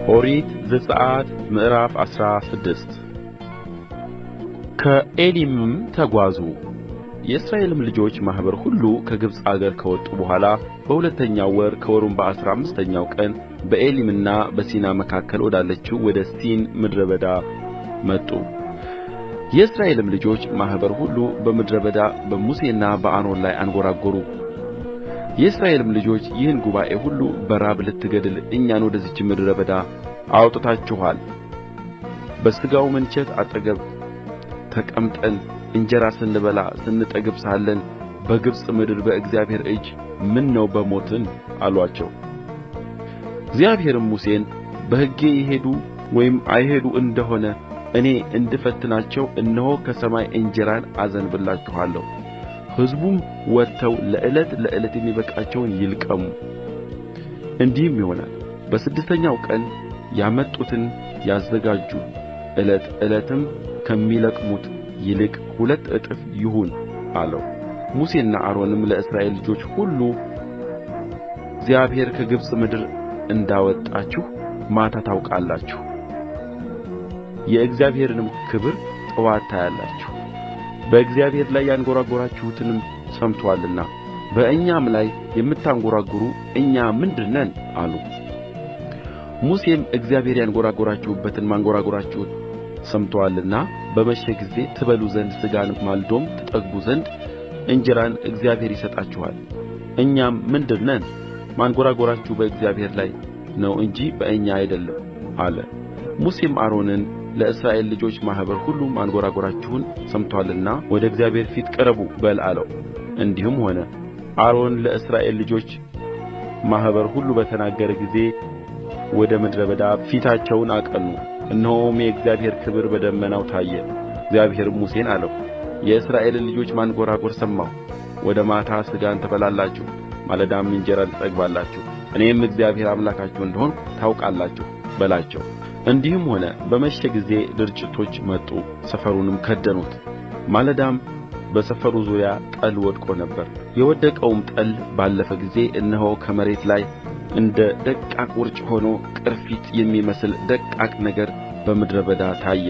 ኦሪት ዘጽአት ምዕራፍ 16 ከኤሊምም ተጓዙ። የእስራኤልም ልጆች ማኅበር ሁሉ ከግብፅ አገር ከወጡ በኋላ በሁለተኛው ወር ከወሩም በ15ኛው ቀን በኤሊምና በሲና መካከል ወዳለችው ወደ ሲን ምድረ በዳ መጡ። የእስራኤልም ልጆች ማኅበር ሁሉ በምድረ በዳ በሙሴና በአሮን ላይ አንጐራጐሩ። የእስራኤልም ልጆች ይህን ጉባኤ ሁሉ በራብ ልትገድል እኛን ወደዚች ምድረ በዳ አውጥታችኋል፣ በሥጋው ምንቸት አጠገብ ተቀምጠን እንጀራ ስንበላ ስንጠግብ ሳለን በግብፅ ምድር በእግዚአብሔር እጅ ምነው በሞትን አሉአቸው። እግዚአብሔርም ሙሴን በሕጌ ይሄዱ ወይም አይሄዱ እንደሆነ እኔ እንድፈትናቸው እነሆ ከሰማይ እንጀራን አዘንብላችኋለሁ፣ ሕዝቡም ወጥተው ለዕለት ለዕለት የሚበቃቸውን ይልቀሙ። እንዲህም ይሆናል በስድስተኛው ቀን ያመጡትን ያዘጋጁ፣ ዕለት ዕለትም ከሚለቅሙት ይልቅ 2 እጥፍ ይሁን አለው። ሙሴና አሮንም ለእስራኤል ልጆች ሁሉ እግዚአብሔር ከግብፅ ምድር እንዳወጣችሁ ማታ ታውቃላችሁ፣ የእግዚአብሔርንም ክብር ጥዋት ታያላችሁ። በእግዚአብሔር ላይ ያንጐራጐራችሁትንም ሰምቶአልና በእኛም ላይ የምታንጐራጕሩ እኛ ምንድር ነን አሉ። ሙሴም እግዚአብሔር ያንጐራጐራችሁበትን ማንጐራጐራችሁን ሰምቶአልና በመሸ ጊዜ ትበሉ ዘንድ ሥጋን ማልዶም ትጠግቡ ዘንድ እንጀራን እግዚአብሔር ይሰጣችኋል። እኛም ምንድር ነን? ማንጐራጐራችሁ በእግዚአብሔር ላይ ነው እንጂ በእኛ አይደለም አለ። ሙሴም አሮንን ለእስራኤል ልጆች ማኅበር ሁሉ ማንጐራጐራችሁን ሰምቶአልና ወደ እግዚአብሔር ፊት ቅረቡ በል አለው። እንዲህም ሆነ አሮን ለእስራኤል ልጆች ማኅበር ሁሉ በተናገረ ጊዜ ወደ ምድረ በዳ ፊታቸውን አቀኑ። እነሆም የእግዚአብሔር ክብር በደመናው ታየ። እግዚአብሔርም ሙሴን አለው፣ የእስራኤልን ልጆች ማንጐራጐር ሰማሁ። ወደ ማታ ሥጋን ትበላላችሁ፣ ማለዳም እንጀራን ትጠግባላችሁ፣ እኔም እግዚአብሔር አምላካችሁ እንደሆንሁ ታውቃላችሁ በላቸው። እንዲህም ሆነ በመሸ ጊዜ ድርጭቶች መጡ፣ ሰፈሩንም ከደኑት። ማለዳም በሰፈሩ ዙሪያ ጠል ወድቆ ነበር። የወደቀውም ጠል ባለፈ ጊዜ እነሆ ከመሬት ላይ እንደ ደቃቅ ውርጭ ሆኖ ቅርፊት የሚመስል ደቃቅ ነገር በምድረ በዳ ታየ።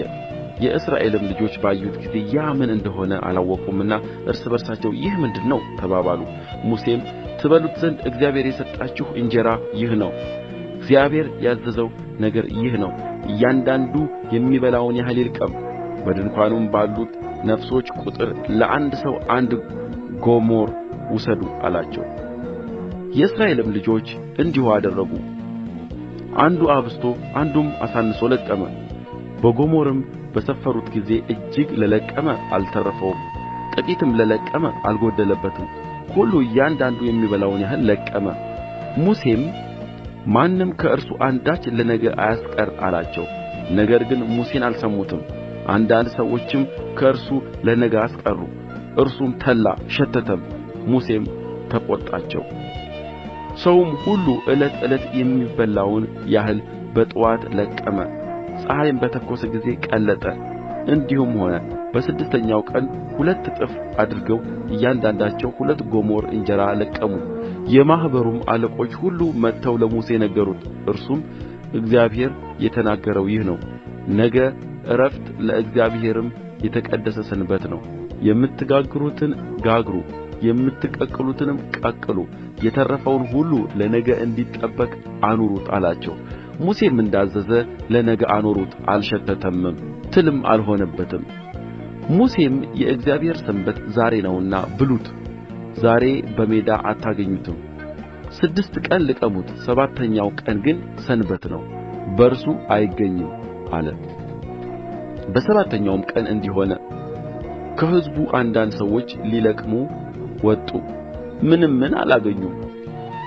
የእስራኤልም ልጆች ባዩት ጊዜ ያ ምን እንደሆነ አላወቁምና እርስ በርሳቸው ይህ ምንድር ነው ተባባሉ። ሙሴም ትበሉት ዘንድ እግዚአብሔር የሰጣችሁ እንጀራ ይህ ነው፣ እግዚአብሔር ያዘዘው ነገር ይህ ነው፣ እያንዳንዱ የሚበላውን ያህል ይልቀም፣ በድንኳኑም ባሉት ነፍሶች ቍጥር ለአንድ ሰው 1 ጎሞር ውሰዱ አላቸው። የእስራኤልም ልጆች እንዲሁ አደረጉ። አንዱ አብዝቶ አንዱም አሳንሶ ለቀመ። በጎሞርም በሰፈሩት ጊዜ እጅግ ለለቀመ አልተረፈውም፣ ጥቂትም ለለቀመ አልጎደለበትም። ሁሉ እያንዳንዱ የሚበላውን ያህል ለቀመ። ሙሴም ማንም ከእርሱ አንዳች ለነገ አያስቀር አላቸው። ነገር ግን ሙሴን አልሰሙትም። አንዳንድ ሰዎችም ከእርሱ ለነገ አስቀሩ። እርሱም ተላ ሸተተም። ሙሴም ተቈጣቸው። ሰውም ሁሉ ዕለት ዕለት የሚበላውን ያህል በጥዋት ለቀመ። ፀሐይም በተኰሰ ጊዜ ቀለጠ። እንዲሁም ሆነ በስድስተኛው ቀን 2 እጥፍ አድርገው እያንዳንዳቸው 2 ጎሞር እንጀራ ለቀሙ። የማኅበሩም አለቆች ሁሉ መጥተው ለሙሴ ነገሩት። እርሱም እግዚአብሔር የተናገረው ይህ ነው፣ ነገ ዕረፍት ለእግዚአብሔርም የተቀደሰ ሰንበት ነው። የምትጋግሩትን ጋግሩ፣ የምትቀቅሉትንም ቀቅሉ፣ የተረፈውን ሁሉ ለነገ እንዲጠበቅ አኑሩት አላቸው። ሙሴም እንዳዘዘ ለነገ አኖሩት፣ አልሸተተምም፣ ትልም አልሆነበትም። ሙሴም የእግዚአብሔር ሰንበት ዛሬ ነውና ብሉት፣ ዛሬ በሜዳ አታገኙትም። 6 ቀን ልቀሙት፣ 7ኛው ቀን ግን ሰንበት ነው፣ በእርሱ አይገኝም አለ። በ7ኛውም ቀን እንዲህ ሆነ፣ ከሕዝቡ አንዳንድ ሰዎች ሊለቅሙ ወጡ፣ ምን አላገኙም።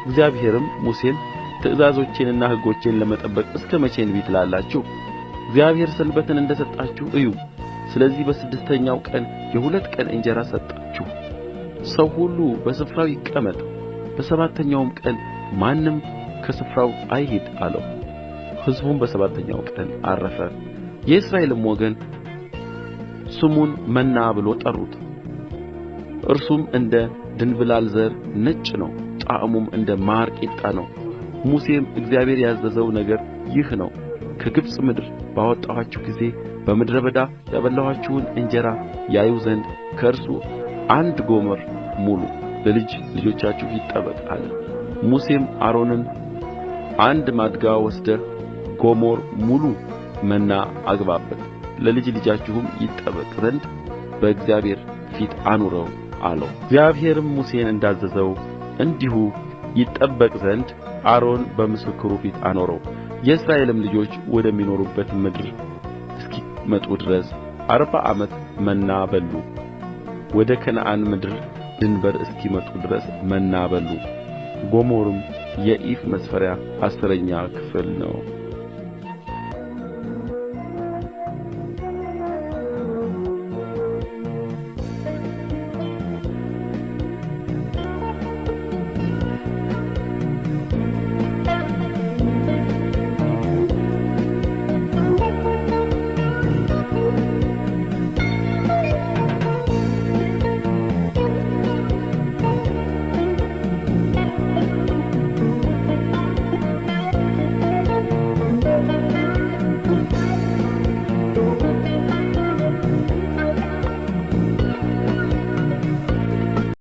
እግዚአብሔርም ሙሴን ትእዛዞቼንና ሕጎቼን ለመጠበቅ እስከ መቼ እንቢ ትላላችሁ? እግዚአብሔር ሰንበትን እንደ ሰጣችሁ እዩ። ስለዚህ በስድስተኛው ቀን የ2 ቀን እንጀራ ሰጣችሁ። ሰው ሁሉ በስፍራው ይቀመጥ፣ በ7ኛውም ቀን ማንም ከስፍራው አይሂድ አለው። ሕዝቡም በ7ኛው ቀን ዐረፈ። የእስራኤልም ወገን ስሙን መና ብሎ ጠሩት። እርሱም እንደ ድንብላል ዘር ነጭ ነው፣ ጣዕሙም እንደ ማር ቂጣ ነው። ሙሴም እግዚአብሔር ያዘዘው ነገር ይህ ነው፣ ከግብፅ ምድር ባወጣኋችሁ ጊዜ በምድረ በዳ ያበላኋችሁን እንጀራ ያዩ ዘንድ ከእርሱ 1 ጎሞር ሙሉ ለልጅ ልጆቻችሁ ይጠበቅ አለ። ሙሴም አሮንን 1 ማድጋ ወስደህ ጎሞር ሙሉ መና አግባበት፣ ለልጅ ልጃችሁም ይጠበቅ ዘንድ በእግዚአብሔር ፊት አኑረው አለው። እግዚአብሔርም ሙሴን እንዳዘዘው እንዲሁ ይጠበቅ ዘንድ አሮን በምስክሩ ፊት አኖረው። የእስራኤልም ልጆች ወደሚኖሩበት ምድር እስኪመጡ ድረስ 40 ዓመት መና በሉ። ወደ ከነዓን ምድር ድንበር እስኪመጡ ድረስ መና በሉ። ጎሞርም የኢፍ መስፈሪያ 10ኛ ክፍል ነው።